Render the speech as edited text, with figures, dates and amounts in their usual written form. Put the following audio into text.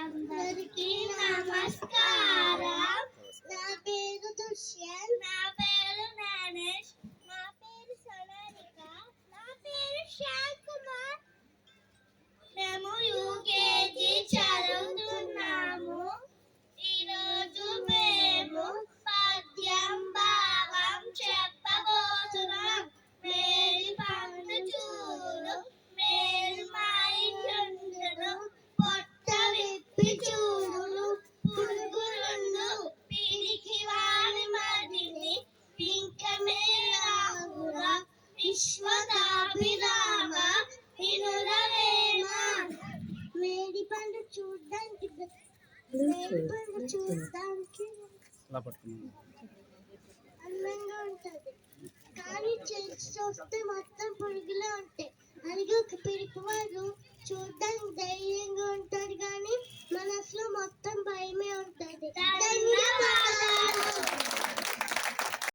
అందరికీ నమస్కారం. నా పేరు దుష్యంత్. నా పేరు జ్ఞానేష్. నా పేరు సోనాలిక. నా పేరు శ్యామ్ కుమార్. మేము యూకేజీ చదువుతున్నాము. ఈరోజు మేము పద్యం భావం చెప్పబోతున్నాం. మేరీ పండు చూడు, మేరీ మా ఇంట్లుండును, పొట్ట విప్పి చూడు, పురుగులుండు పిరికి వాని మదిని, పింకమే రాగురా విశ్వదాభిరామ వినురవేమ. మేరీ పండు చూడడానికి అందంగా ఉంటది, కానీ చేసి చూస్తే మాత్రం